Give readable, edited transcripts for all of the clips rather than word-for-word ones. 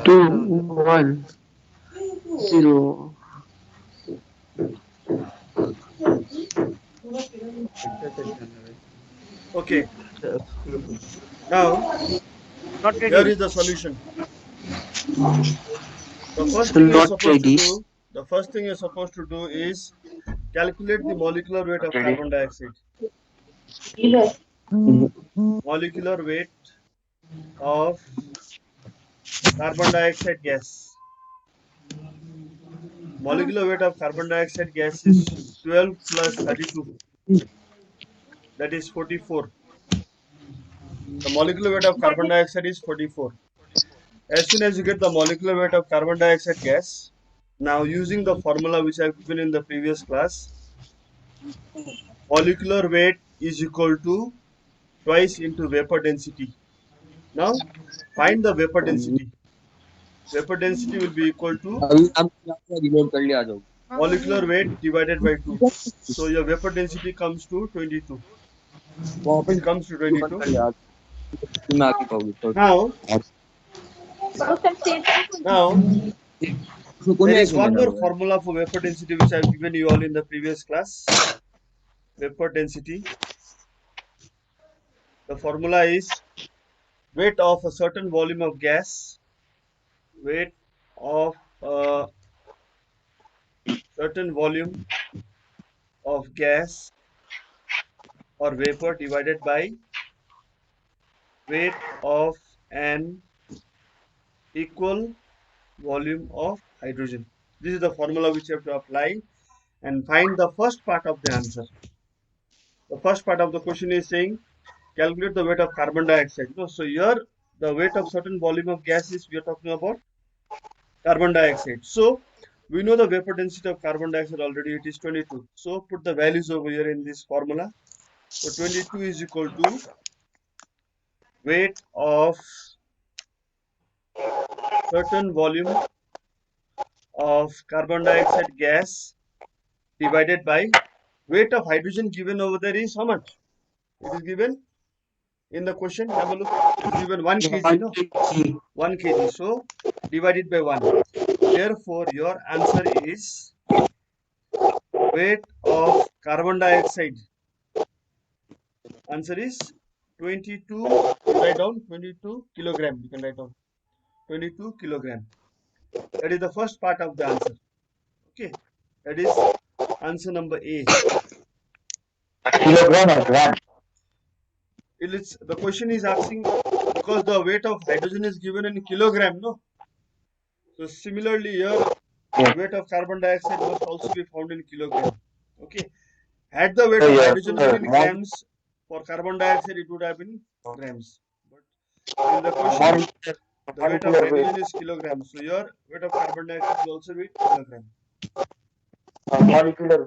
Two, one, zero. Okay, Yes. now Not here ready. is the solution. The first So thing you're not supposed to ready. do, the first thing you're supposed to do is calculate the molecular weight Not of ready. carbon dioxide. Molecular weight of carbon dioxide gas. Molecular weight of carbon dioxide gas is 12 plus 32, that is 44. The molecular weight of carbon dioxide is 44. As soon as you get the molecular weight of carbon dioxide gas, now using the formula which I have given in the previous class, molecular weight is equal to twice into vapor density. Now find the vapor density. Vapor density will be equal to अभी आप reload कर लिया आ जाओ molecular weight divided by 2. So your vapor density comes to 22. वापस It comes to बंद 22. कर लिया मैं आके पाऊंगी तो Now, now उसमें कौन there है is क्यों one बना more हुआ है formula for vapor density which I have given you all in the previous class. Vapor density. The formula is weight of a certain volume of gas, weight of a certain volume of gas or vapor divided by weight of an equal volume of hydrogen. This is the formula which you have to apply and find the first part of the answer. The first part of the question is saying calculate the weight of carbon dioxide. No, so here the weight of certain volume of gas is we are talking about carbon dioxide. So we know the vapor density of carbon dioxide already, it is 22. So put the values over here in this formula. So 22 is equal to weight of certain volume of carbon dioxide gas divided by weight of hydrogen given over there is how much? It is given in the question. Have a look. It is given 1 kg, no? 1 kg. So divided by 1. Therefore, your answer is weight of carbon dioxide. Answer is 22. You write down 22 kilogram. You can write down 22 kilogram. That is the first part of the answer. Okay. That is answer number A. Kilogram or gram? It is, the question is asking because the weight of hydrogen is given in kilogram, no? So similarly here, the weight of carbon dioxide must also be found in kilogram. Okay. Had the weight So of your hydrogen been in mol grams, for carbon dioxide it would have been grams. But in the question, molecular the weight of molecular weight hydrogen is kilograms. So your weight of carbon dioxide will also be kilogram. molecular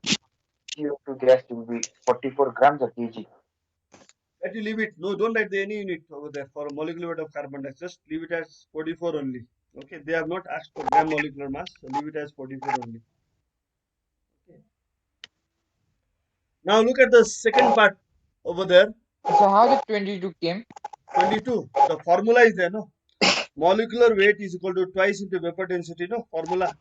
CO2 gas will be 44 grams a kg. Let you leave it. No, don't write the any unit over there for a molecular weight of carbon dioxide. Just leave it as 44 only. Okay. They have not asked for gram molecular mass. So leave it as 44 only. Okay. Now look at the second part over there. So how the 22 came? 22. The formula is there, no? Molecular weight is equal to twice into vapor density, no? Formula.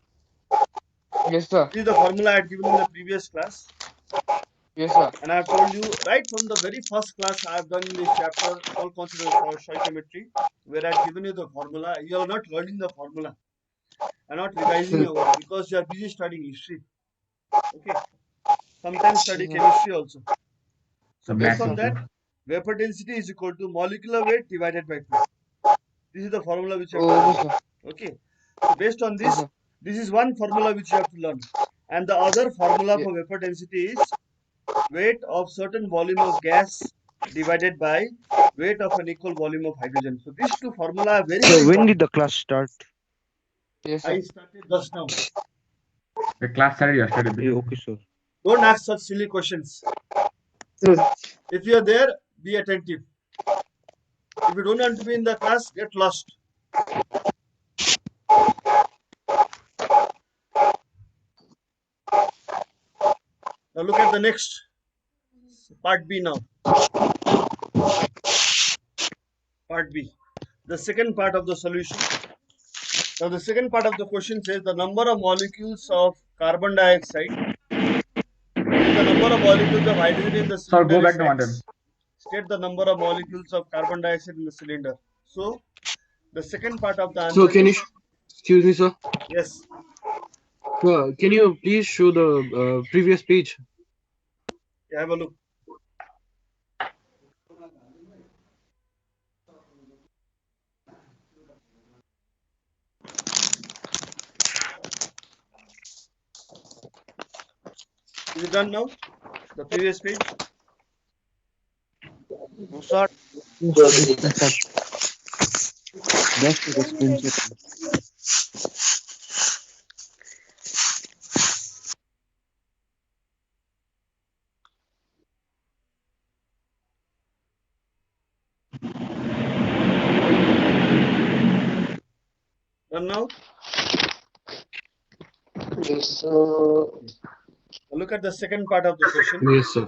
Yes, sir. This is the formula I had given in the previous class. Yes, sir. And I have told you right from the very first class I have done in this chapter, all considered for stoichiometry, where I had given you the formula. You are not learning the formula and not revising over it because you are busy studying history. Okay. Sometimes study Yes, sir. chemistry also. So The based math on that, also. vapor density is equal to molecular weight divided by 2. This is the formula which you have to Okay, learn. sir. Okay. So based on Yes, this, sir. this is one formula which you have to learn. And the other formula Yeah. for vapor density is weight of certain volume of gas divided by weight of an equal volume of hydrogen. So these two formula are very, So very when did important. the class start? Yes, sir. I started just now. The class started yesterday, Okay, basically. okay, sir. Don't ask such silly questions. If you are there, be attentive. If you don't want to be in the class, get lost. Now look at the next part B now. Part B. The second part of the solution. Now the second part of the question says the number of molecules of carbon dioxide. If the number of molecules of hydrogen in the Sir, cylinder go back is to one X, state the number of molecules of carbon dioxide in the cylinder. So the second part of the answer So can you, is excuse me, sir? yes. Can you please show the previous page? Have a look. Is it done now? The previous page? Sir, Just to the screenshot. Done now? Yes, sir. Look at the second part of the question. Yes, sir.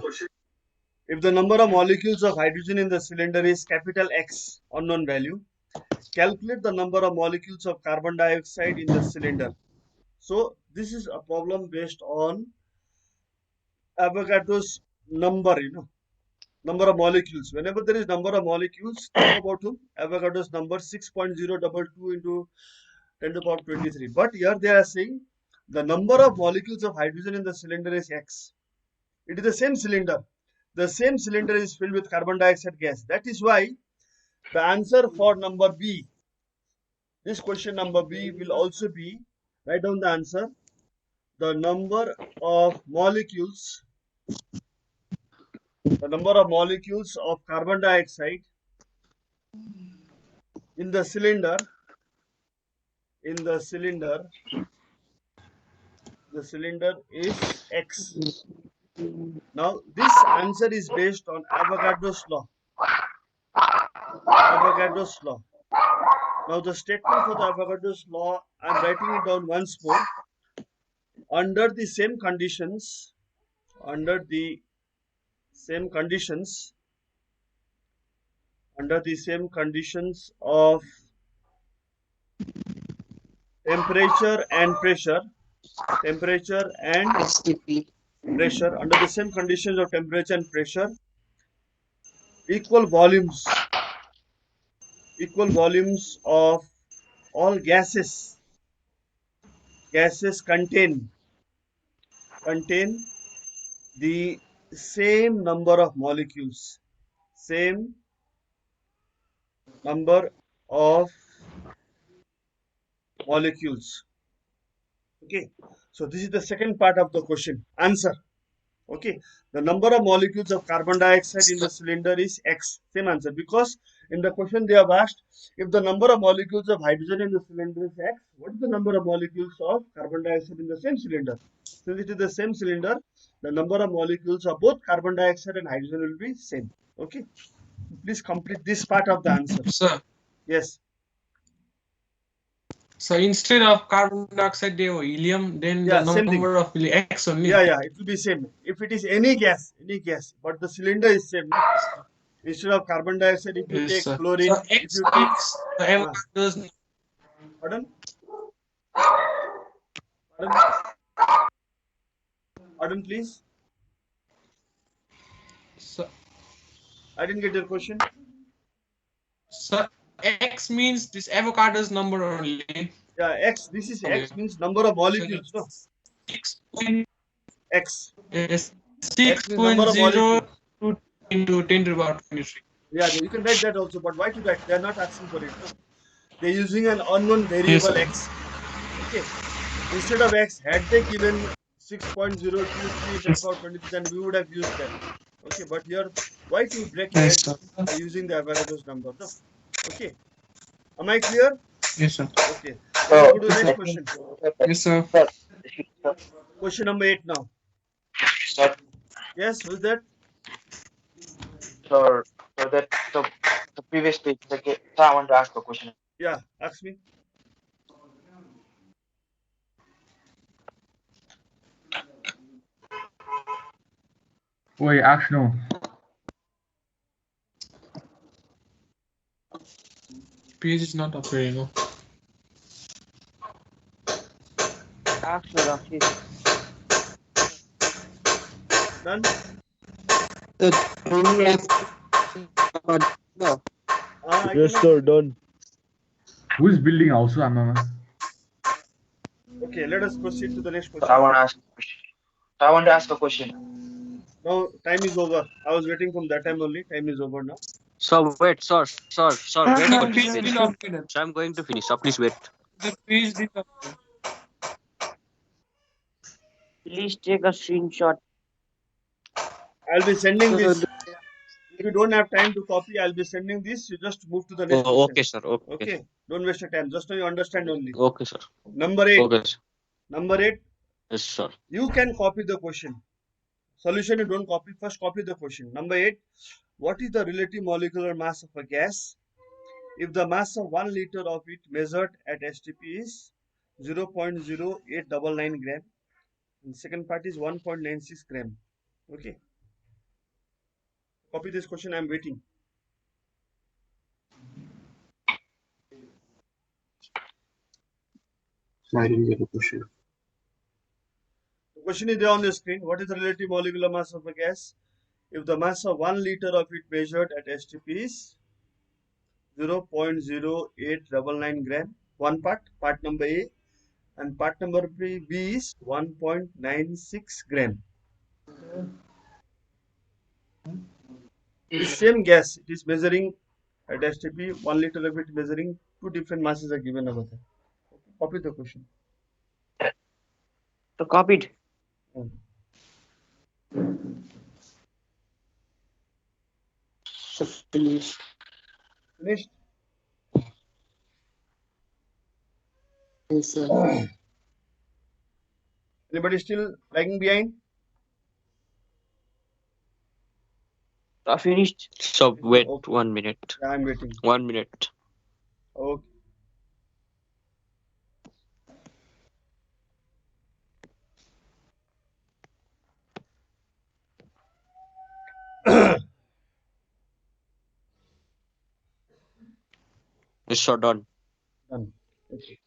If the number of molecules of hydrogen in the cylinder is capital X, unknown value, calculate the number of molecules of carbon dioxide in the cylinder. So this is a problem based on Avogadro's number, number of molecules. Whenever there is number of molecules, think about Avogadro's number 6.022 into 10 to the power 23. But here they are saying the number of molecules of hydrogen in the cylinder is X. It is the same cylinder. The same cylinder is filled with carbon dioxide gas. That is why the answer for number B, this question number B will also be, write down the answer, the number of molecules of carbon dioxide in the cylinder is X. Now this answer is based on Avogadro's law. Now the statement for the Avogadro's law, I am writing it down once more. Under the same conditions of temperature and pressure, under the same conditions of temperature and pressure, equal volumes of all gases contain the same number of molecules. Okay, so this is the second part of the question. Answer. Okay, the number of molecules of carbon dioxide in the cylinder is X. Same answer, because in the question they have asked if the number of molecules of hydrogen in the cylinder is X, what is the number of molecules of carbon dioxide in the same cylinder? Since it is the same cylinder, the number of molecules of both carbon dioxide and hydrogen will be same. Okay, please complete this part of the answer. Sir, Yes. so instead of carbon dioxide, they have helium, then Yeah, the same thing. number of X only. Yeah, it will be same. If it is any gas, but the cylinder is same. No? Instead of carbon dioxide, if you Yes, take sir. chlorine, So if X you take, means the Avogadro's. pardon, please. So, I didn't get your question. so X means this Avogadro's number only. Yeah, X. This is X means number of molecules. No, 6. X. Yes, X means number of 6.02 molecules. into 10 to the power 23. Yeah, you can write that also. But why to write? They are not asking for it. No? They are using an unknown variable Yes, X. Okay. Instead of X, had they given 6.023 10 power 23, then we would have used that. Okay, but here, why to break Yes, it sir. by using the Avogadro's number? No? Okay. Am I clear? Yes, sir. Okay. Let's go to the next question. Yes, sir. Question number 8 now. sir, Yes, who's that? sir, so that the previous page, okay, so I want to ask a question. Yeah, ask me. Wait, ask no. Page is not appearing. No. Ask the Rakesh. Done? I Yes, cannot. sir. Done. Who is building also, Amma? Okay, let us proceed to the next So I question. want to ask a question. So I want to ask a question. Now, time is over. I was waiting from that time only. Time is over now. So wait, sir, wait The for page this. will update. So I'm going to finish. So please wait. The page is update. Please take a screenshot. I'll be sending this. If you don't have time to copy, I'll be sending this. You just move to the next Oh, question. okay, sir. Okay. Okay. Don't waste your time. Just so you understand only. Okay, sir. Number 8. Okay, sir. Number 8. Yes, sir. You can copy the question. Solution you don't copy. First copy the question. Number 8. What is the relative molecular mass of a gas if the mass of 1 liter of it measured at STP is 0.0899 gram and second part is 1.96 gram. Okay. Copy this question. I'm waiting. I didn't get the question. The question is there on the screen. What is the relative molecular mass of a gas if the mass of 1 liter of it measured at STP is 0.0899 gram? One part number A, and part number B is 1.96 gram. The same gas, it is measuring at STP, 1 liter of it measuring, two different masses are given over there. Copy the question. So copied. Finished? Yes, sir. Anybody still lagging behind? Finished. So wait Okay. 1 minute. Yeah, I'm waiting. 1 minute. Okay. Yes, sir. Done. Done. Okay.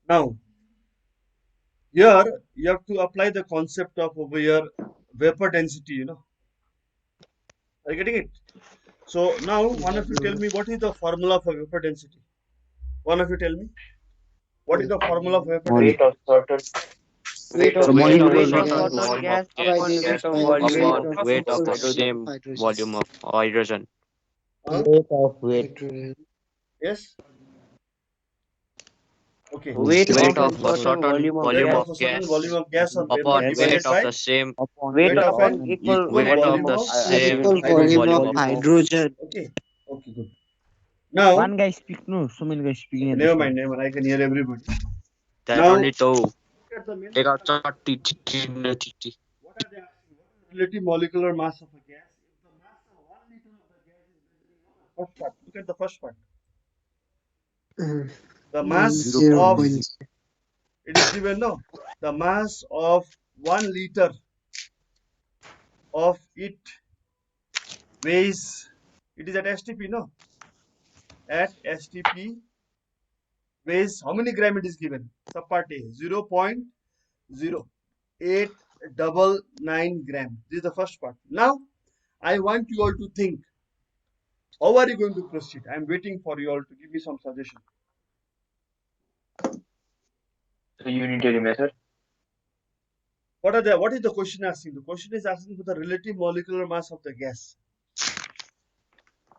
Now, here you have to apply the concept of over here vapor density, you know. Are you getting it? So now one of you tell me what is the formula for vapor density? One of you tell me. What is the formula for vapor Weight density? of certain. Weight of The weight of weight of certain certain volume gas of gas upon weight of volume upon of weight of the hydrogen. same volume of hydrogen. Huh? Weight of weight. Yes? Okay. Weight Weight of of a a certain certain volume of Weight volume gas of of a certain gas volume of gas or vapor upon divided weight of by the same weight weight of of an an equal weight of volume the of same hydrogen. volume of hydrogen. Okay. Okay, good. Now, one guy speak no, so many guys speaking at the never same mind, never mind. I can hear everybody. that Now, only two. look at the main Take out question. 30 chitti. What are they asking? What is the relative molecular mass of a gas? If the mass of 1 liter of the gas is measuring on the first part. Look at the first part. The mass of, 0. it is given, no? The mass of 1 liter of it weighs, it is at STP, no? At STP weighs, how many gram it is given? Subpart A, 0.0899 gram. This is the first part. Now, I want you all to think. How are you going to proceed? I am waiting for you all to give me some suggestion. The unitary method. What is the question asking? The question is asking for the relative molecular mass of the gas.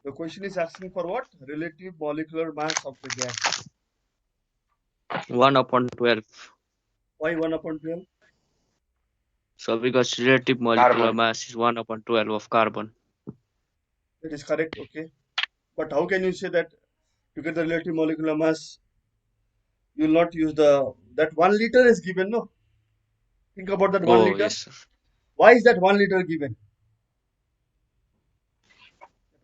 The question is asking for what? Relative molecular mass of the gas. 1 upon 12. Why 1 upon 12? So because relative molecular Carbon. mass is 1 upon 12 of carbon. That is correct, okay. But how can you say that to get the relative molecular mass, you will not use that 1 liter is given, no? Think about that 1 Oh, liter. yes, sir. Why is that 1 liter given?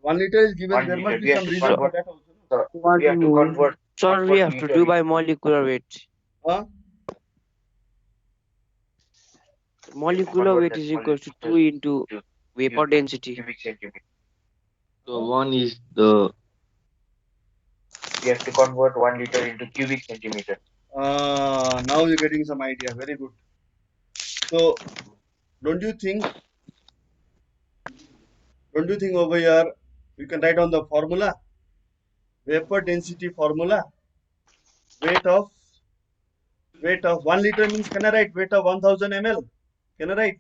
1 liter is given, 1 there must liter. be We have some to reason for convert. that also. No? So we have to convert. Sir, we have to do by molecular weight. Huh? Molecular weight is equal to 2 into vapor density. Cubic centimeter. So 1 is the We have to convert 1 liter into cubic centimeter. Now you're getting some idea. Very good. So don't you think over here you can write on the formula, vapor density formula, weight of 1 liter means, can I write weight of 1000 ml? Can I write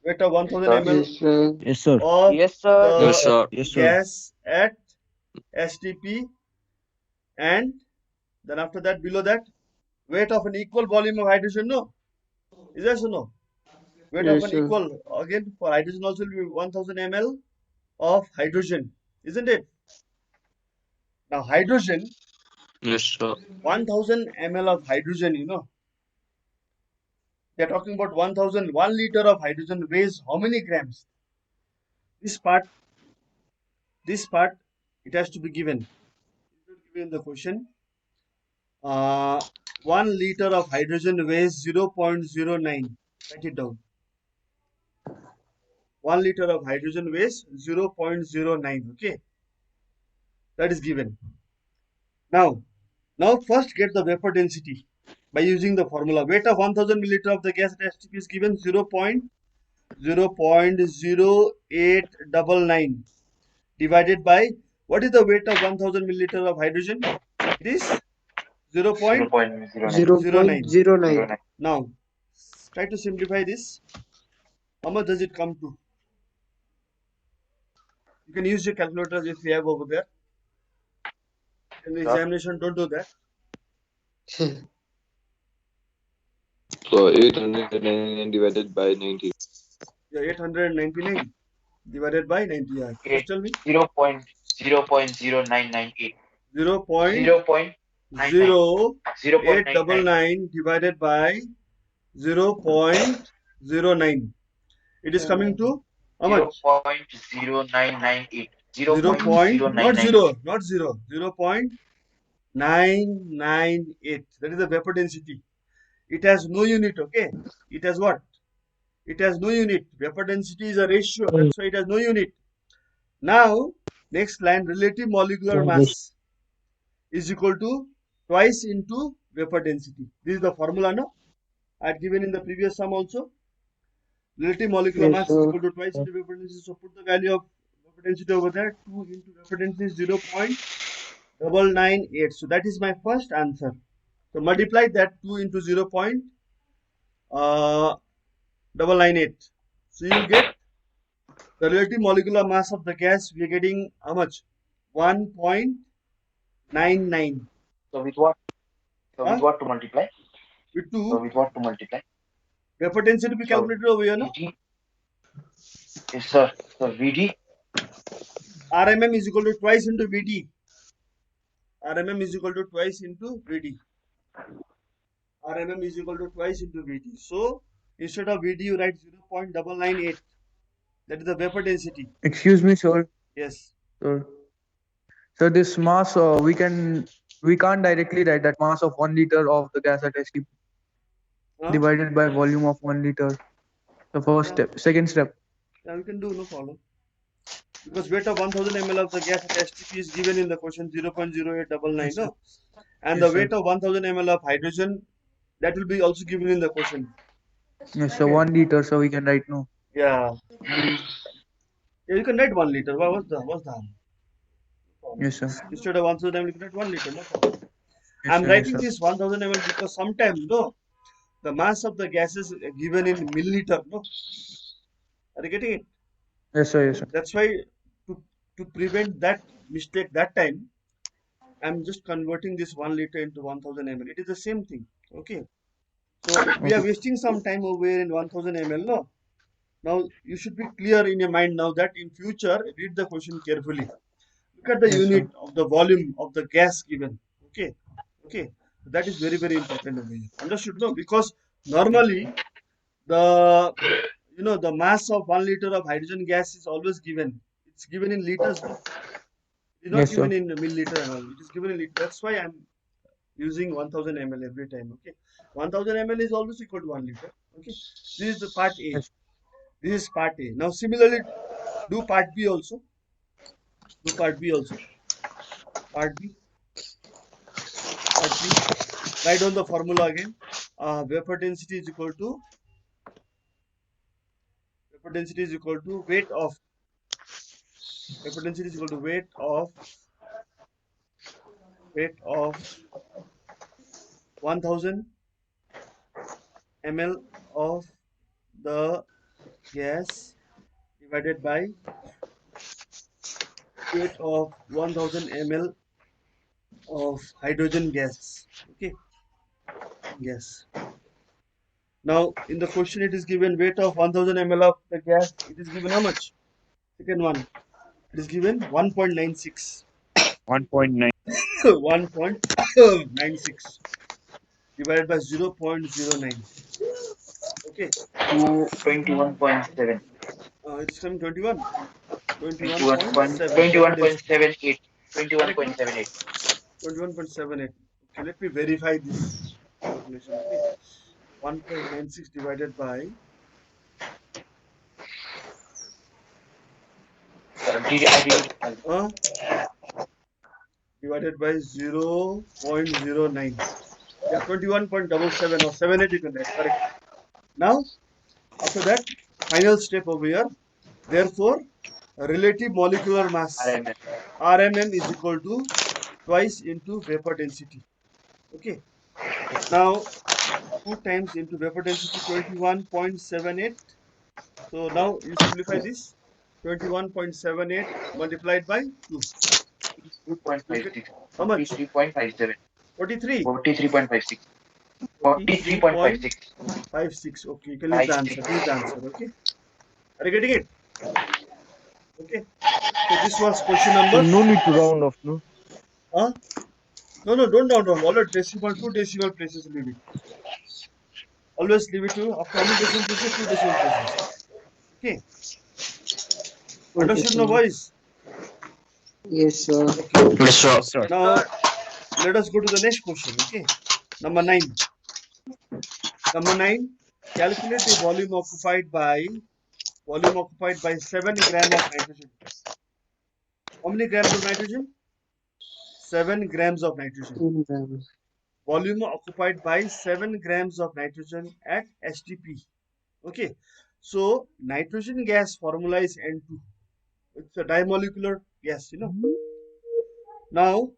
weight of 1000 Sir. ml Yes, sir. Yes, sir. of Yes, sir. the Yes, sir. Yes, sir. gas at STP, and then after that, below that, weight of an equal volume of hydrogen, no? Is that so? No? Weight of Yes, an sir. equal, again for hydrogen also will be 1000 ml of hydrogen, isn't it? Now hydrogen, Yes, sir. 1000 ml of hydrogen, they are talking about 1 liter of hydrogen weighs how many grams? This part, it has to be given. It will be given in the question. 1 liter of hydrogen weighs 0.09. Write it down. 1 liter of hydrogen weighs 0.09. Okay, that is given. Now first get the vapor density by using the formula. Weight of 1000 milliliter of the gas at STP is given 0.0899 divided by, what is the weight of 1000 milliliter of hydrogen? It is 0.09. 0.09. Now try to simplify this. How much does it come to? You can use your calculator if you have over there. In the examination, don't do that. So 899 divided by 90. Yeah, 899 divided by 90. Yeah. Just tell me. 0.0998. 0.0899 divided by 0.09. It is coming to how much? 0.0998. 0. 0.0998. Not 0. 0.998. That is the vapor density. It has no unit. Okay. It has what? It has no unit. Vapor density is a ratio. That's why it has no unit. Now, next line, relative molecular mass is equal to twice into vapor density. This is the formula, no? I had given in the previous sum also. Relative molecular Yes, mass is sir. equal to twice into vapor density. So put the value of vapor density over there. 2 into vapor density is 0.998. So that is my first answer. So multiply that 2 into 0.998. So you get the relative molecular mass of the gas. We are getting how much? 1.99. So with what? So Huh? with what to multiply? With So 2. with what to multiply? Vapor density be So calculated over here, no? VD. Yes, sir. So VD. RMM is equal to twice into VD. RMM is equal to twice into VD. RMM is equal to twice into VD. So instead of VD, you write 0.998. That is the vapor density. Excuse me, sir. Yes. Sir, sir, this mass we can't directly write that mass of 1 liter of the gas at STP Huh? divided by volume of 1 liter. The first Yeah. step, second step. Yeah, we can do, no problem. Because weight of 1000 ml of the gas at STP is given in the question 0.0899, Yes, sir. no? And Yes, the weight sir. of 1000 ml of hydrogen, that will be also given in the question. Yes, sir. 1 liter, so we can write no. Yeah. Yeah, you can write 1 liter. What's the harm? Yes, sir. Instead of 1000 ml, you can write 1 liter. No problem. Yes, I'm sir. writing Yes, sir. this 1000 ml because sometimes, no, the mass of the gas is given in milliliter. No, are you getting it? Yes, sir. Yes, sir. That's why to prevent that mistake that time, I'm just converting this 1 liter into 1000 ml. It is the same thing. Okay. So we are wasting some time over here in 1000 ml. No. Now you should be clear in your mind now that in future read the question carefully. Look at the Yes, unit sir. of the volume of the gas given. Okay. Okay. That is very, very important over here. Understood? No? Because normally the the mass of 1 liter of hydrogen gas is always given. It's given in liters, no? It's not Yes, sir. given in milliliter and all. It is given in liter. That's why I'm using 1000 ml every time. Okay. 1000 ml is always equal to 1 liter. Okay. This is the part A. Yes. This is part A. Now similarly, do part B also. Do part B also. Part B. Part B. Write down the formula again. Vapor density is equal to weight of weight of 1000 ml of the gas divided by weight of 1000 ml of hydrogen gas. Okay, gas. Now in the question it is given weight of 1000 ml of the gas. It is given how much? Second one. It is given 1.96. 1.9. 1.96 divided by 0.09. Okay, 21.7. it's coming 21. 21.7. Vapor density. 21.78. Correct, no? 21.78. 21.78. Okay, let me verify this calculation. Okay, 1.96 divided by divided by 0.09. Yeah, 21.77 or 78 you can write. Correct. Now, after that, final step over here. Therefore, relative molecular mass RMS. RMM is equal to twice into vapor density. Okay. Now, 2 times into vapor density 21.78. So now you simplify this. 21.78 multiplied by 2. You get 43.56. how much? 43.57. 43. 43.56. 43.56. 43.56. Okay, you can leave the answer. This is the answer. Okay. Are you getting it? Okay. So this was question number. No need to round off, no? Huh? No, don't round off. Always decimal, 2 decimal places leave it. Always leave it to after how many decimal places? 2 decimal places. Okay. Understood, no, boys? Yes, sir. Okay. Yes, sir. Now let us go to the next question. Okay. Number 9. Number 9. Calculate the volume occupied by 7 gram of nitrogen. How many grams of nitrogen? 7 grams of nitrogen. Volume occupied by 7 grams of nitrogen at STP. Okay. So nitrogen gas formula is N2. It's a dimolecular gas, you know. Now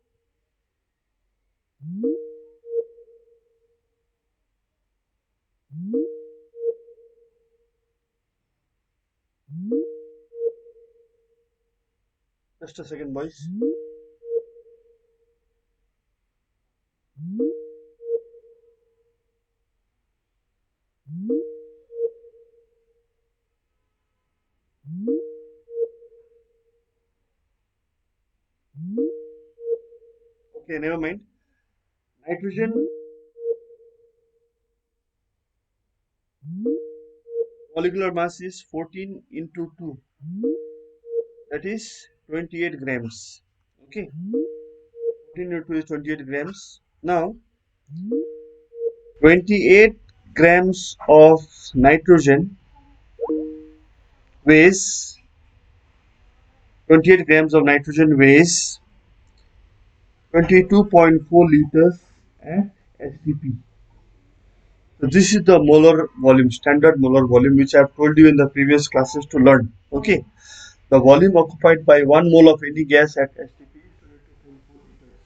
just a second, boys. Okay, never mind. Nitrogen molecular mass is 14 into 2. That is 28 grams. Okay. 14 into 2 is 28 grams. Now 28 grams of nitrogen weighs 22.4 liters at STP. So this is the molar volume, standard molar volume, which I have told you in the previous classes to learn. Okay. The volume occupied by 1 mole of any gas at STP is 22.4 liters.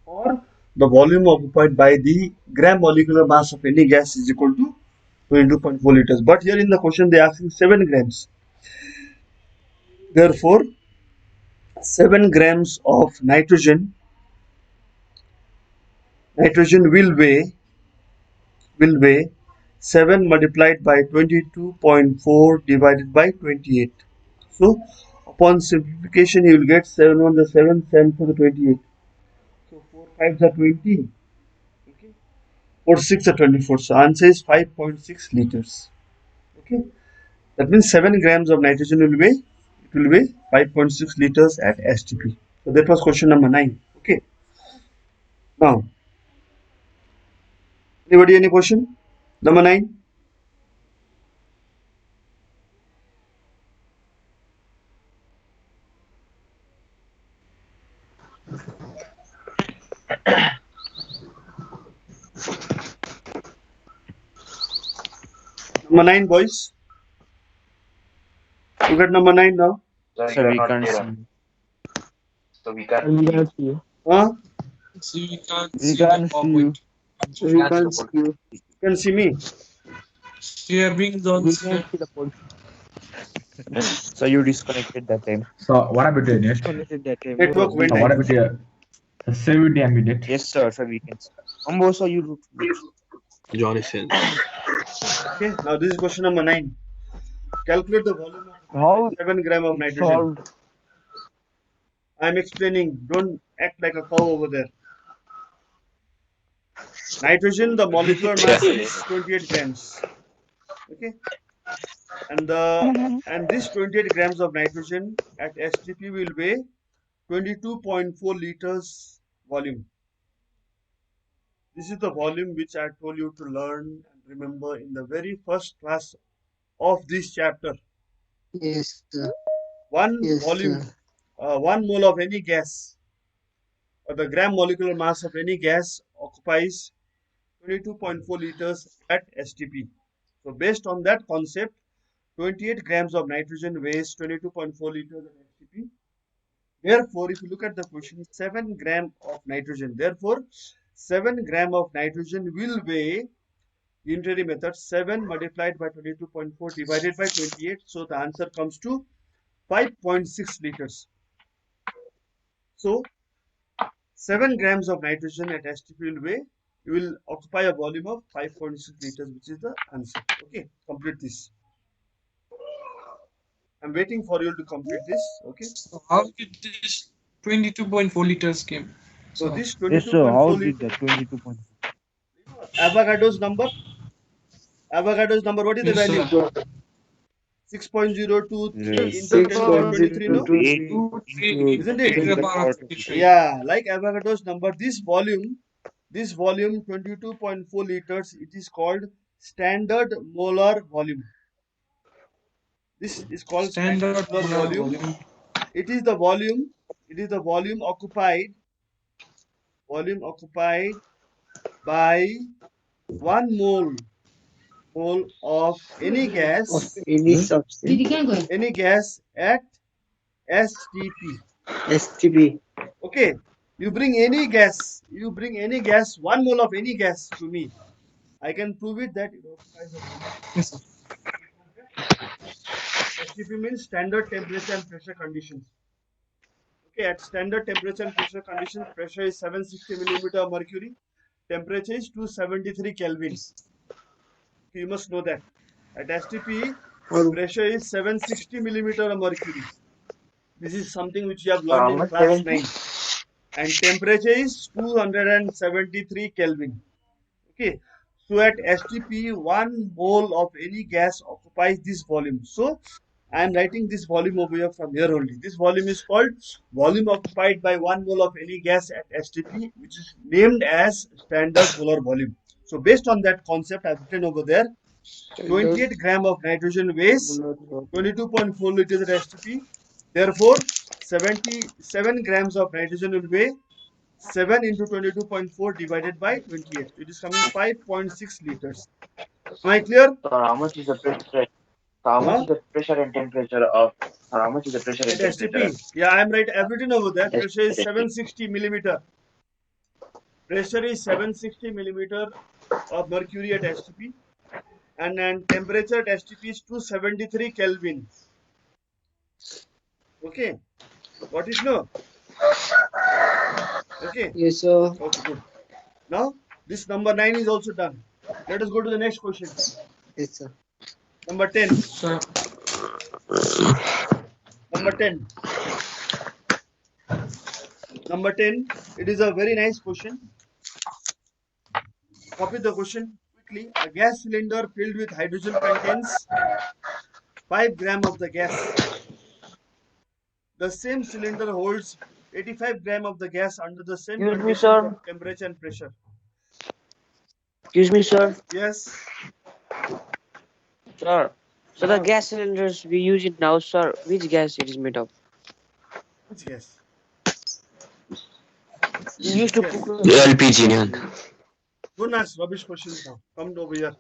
Or the volume occupied by the gram molecular mass of any gas is equal to 22.4 liters. But here in the question they are asking 7 grams. Therefore, 7 grams of nitrogen will weigh 7 multiplied by 22.4 divided by 28. So upon simplification you will get 7 1 the 7, 7 for the 28. So 4 5 are 20. Okay. 4 6 are 24. So answer is 5.6 liters. Okay. That means 7 grams of nitrogen will weigh 5.6 liters at STP. So that was question number 9. Okay. Now, anybody any question? Number 9. Number 9, boys. Look at number 9 now. Sir, we can't see. So we can't see. Huh? So you can't We see can't the see form. you. We can't see you. You can see me. Sharing on We can't see the position. So you disconnected that time. So what about your net? Disconnected that time. Network went What down. about your 70 MB net? Yes, sir. So we can see. Also, you look. Johnny says. Okay, now this is question number 9. Calculate the volume of How 7 gram of nitrogen. solved? I'm explaining. Don't act like a cow over there. Nitrogen, the molecular mass is 28 grams. Okay, and this 28 grams of nitrogen at STP will weigh 22.4 liters volume. This is the volume which I told you to learn and remember in the very first class of this chapter. Yes, sir. One Yes, volume, sir. 1 mole of any gas, or the gram molecular mass of any gas occupies 22.4 liters at STP. So based on that concept, 28 grams of nitrogen weighs 22.4 liters at STP. Therefore, if you look at the question, 7 gram of nitrogen. Therefore, 7 gram of nitrogen will weigh, unitary method, 7 multiplied by 22.4 divided by 28. So the answer comes to 5.6 liters. So 7 grams of nitrogen at STP will occupy a volume of 5.6 liters, which is the answer. Okay, complete this. I'm waiting for you to complete this. Okay. So how did this 22.4 liters came? So this Yes, sir. How 22.4 did liters, that 22.4? Avogadro's number. Avogadro's number, what is the Yes, value? sir. 6.023 into 10 to the power 23, no? 2, 3 Isn't it? 10 to the power of 23. Yeah, like Avogadro's number, this volume 22.4 liters, it is called standard molar volume. This is called Standard molar molar volume. volume. It is the volume occupied by 1 mole of any gas Any substance. any gas at STP. STP. Okay, you bring any gas, 1 mole of any gas to me. I can prove it that it occupies a volume. Yes, sir. STP means standard temperature and pressure conditions. Okay, at standard temperature and pressure conditions, pressure is 760 millimeter of mercury, temperature is 273 Kelvin. You must know that. At STP, pressure is 760 millimeter of mercury. This is something which you have learned in class 9. And temperature is 273 Kelvin. Okay. So at STP, 1 mole of any gas occupies this volume. So I am writing this volume over here from here only. This volume is called volume occupied by 1 mole of any gas at STP, which is named as standard molar volume. So based on that concept, I have written over there, 28 gram of nitrogen weighs 22.4 liters at STP. Therefore, 77 grams of nitrogen will weigh 7 into 22.4 divided by 28. It is coming 5.6 liters. Am I clear? So how much is the pressure? So how much is the pressure and temperature of? How much is the pressure and At temperature? STP. Yeah, I am right. I've written over there. Yes, Pressure is yes. 760 millimeter. Pressure is 760 millimeter of mercury at STP. And temperature at STP is 273 Kelvin. Okay. Got it? No? Okay. Yes, sir. Okay, good. Now, this number 9 is also done. Let us go to the next question. Yes, sir. Number 10. Sir. Number 10. Number 10. It is a very nice question. Copy the question quickly. A gas cylinder filled with hydrogen contains 5 gram of the gas. The same cylinder holds 85 gram of the gas under the same Excuse me, conditions sir. of temperature and pressure. Excuse me, sir. Yes. Sir. So the gas cylinders we use it now, sir. Which gas it is made of? Which gas? We used to Yes. cook. LPG. Don't ask rubbish questions now. Come over here.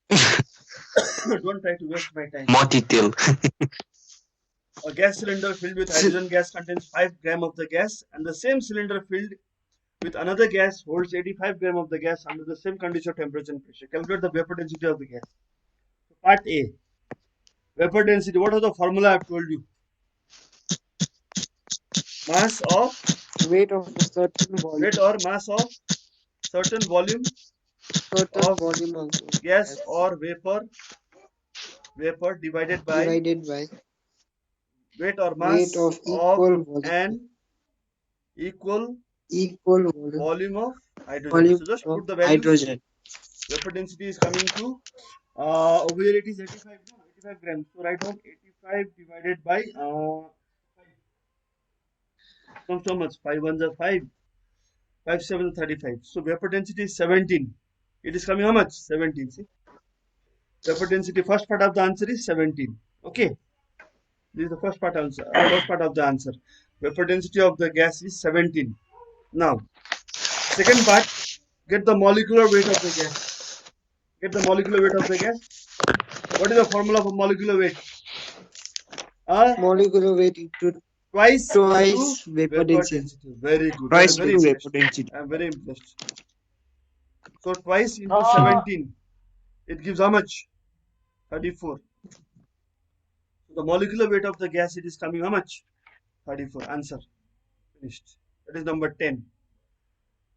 Don't try to waste my time. Motitil. A gas cylinder filled with hydrogen gas contains 5 gram of the gas, and the same cylinder filled with another gas holds 85 gram of the gas under the same condition of temperature and pressure. Calculate the vapor density of the gas. Part A. Vapor density. What was the formula I've told you? Mass of Weight of a certain volume. weight or mass of certain volume Certain of volume of gas or vapor divided by weight or mass weight of of equal volume. an equal Equal volume of hydrogen. volume So just of put the values. hydrogen. Vapor density is coming to over here it is 85, no, 85 grams. So write down 85 divided by comes to how much? 5 ones are 5, 5 7 35. So vapor density is 17. It is coming how much? 17. See, vapor density first part of the answer is 17. Okay, this is the first part answer. First part of the answer. Vapor density of the gas is 17. Now, second part, get the molecular weight of the gas. Get the molecular weight of the gas. What is the formula for molecular weight? Molecular weight into Twice vapor density. Very good. Twice very into impressed. vapor density. I'm very impressed. So twice into 17, it gives how much? 34. So the molecular weight of the gas, it is coming how much? 34. Answer. Finished. That is number 10.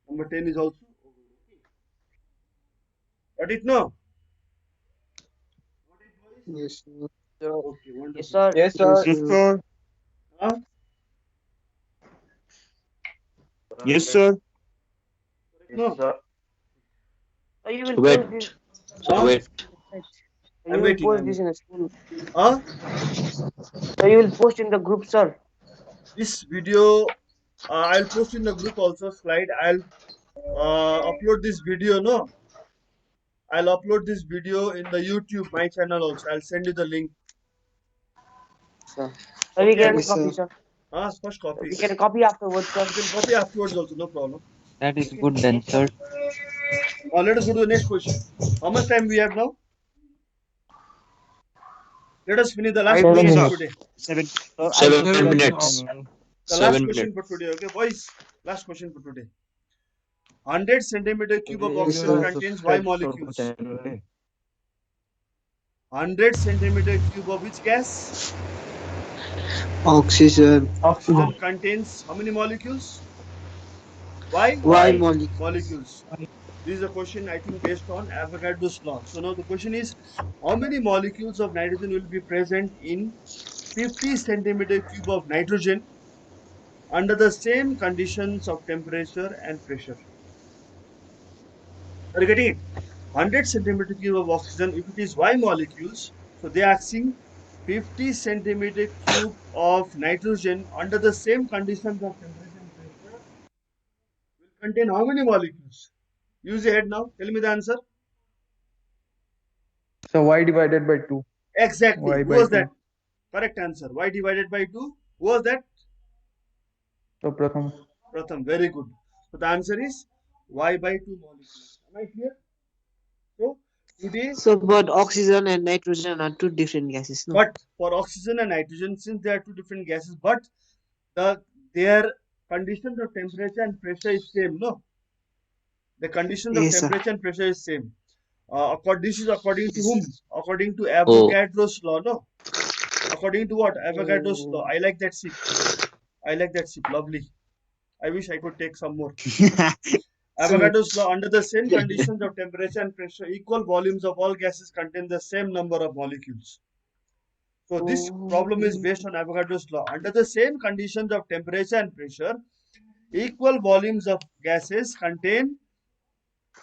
Number 10 is also. Got it now? Yes, sir. Okay, wonderful. Yes, sir. Yes, sir. Yes, sir. Huh? Yes, sir. No. You will Wait. post this. Huh? Wait. You I'm will waiting. post this in the school. Huh? So you will post in the group, sir. This video, I'll post in the group also. Slide. I'll upload this video. No, I'll upload this video in the YouTube, my channel also. I'll send you the link. Sir. So we Okay. can Yes, copy, sir. First copy. We can copy afterwards, sir. You can copy afterwards also, no problem. That is good then, sir. Let us go to the next question. How much time we have now? Let us finish the last 7 question minutes. for today. 7. 7 minutes. The 7 last question minutes. for today. Okay, boys. Last question for today. 100 centimeter cube of Yes, oxygen sir. contains Y molecules. 100 centimeter cube of which gas? Oxygen. Oxygen contains how many molecules? Y molecules. This is a question I think based on Avogadro's law. So now the question is, how many molecules of nitrogen will be present in 50 centimeter cube of nitrogen under the same conditions of temperature and pressure? Are you getting it? 100 centimeter cube of oxygen, if it is Y molecules, so they are asking 50 centimeter cube of nitrogen under the same conditions of temperature and pressure will contain how many molecules? Use your head now. Tell me the answer. So y divided by 2. Exactly. Y Who by was 2. that? Correct answer. Y divided by 2. Who was that? So Pratham. Pratham. Very good. So the answer is Y by 2 molecules. Am I clear? So today. So, but oxygen and nitrogen are two different gases, no? But for oxygen and nitrogen, since they are two different gases, but their conditions of temperature and pressure is same, no? The conditions of Yes, sir. temperature and pressure is same. This is according to Yes, whom? sir. According to Avogadro's law, no? According to what? Avogadro's law. I like that sip. I like that sip. Lovely. I wish I could take some more. Avogadro's law, under the same conditions of temperature and pressure, equal volumes of all gases contain the same number of molecules. So this problem is based on Avogadro's law. Under the same conditions of temperature and pressure, equal volumes of gases contain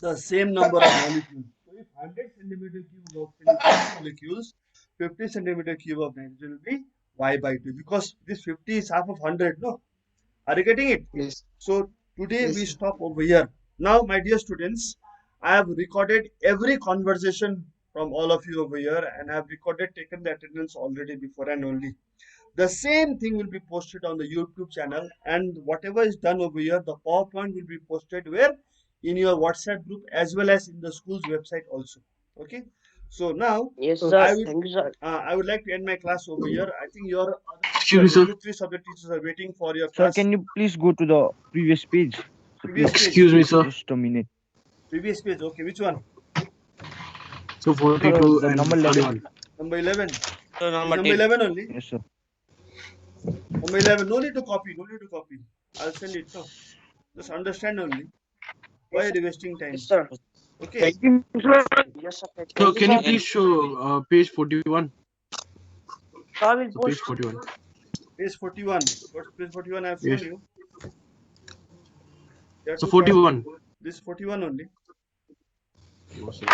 the same number of molecules. So if 100 centimeter cube of oxygen molecules, 50 centimeter cube of nitrogen will be Y by 2, because this 50 is half of 100, no? Are you getting it? Yes. So today Yes, we sir. stop over here. Now, my dear students, I have recorded every conversation from all of you over here, and I have taken the attendance already before and only. The same thing will be posted on the YouTube channel, and whatever is done over here, the PowerPoint will be posted where? In your WhatsApp group as well as in the school's website also. Okay. So now Yes, I sir. will Thank you, sir. I would like to end my class over here. I think your other Excuse me, teachers, sir. you three subject teachers are waiting for your Sir, class. can you please go to the previous page? So Previous please, page. Excuse me, sir. just a minute. Previous page. Okay, which one? So 42 the and number 11. 41. Number 11. So Is number number 10. 11 only. Yes, sir. Number 11. No need to copy. No need to copy. I'll send it. No. Just understand only. Why are you wasting time? Yes, sir. Okay. Thank you, sir. Yes, sir. So Thank you, can you sir. please show page 41? So I will So page post. 41. Page 41. What's page 41? I've Yes. shown you. There are So two parts. 41. This 41 only. Oh, sir.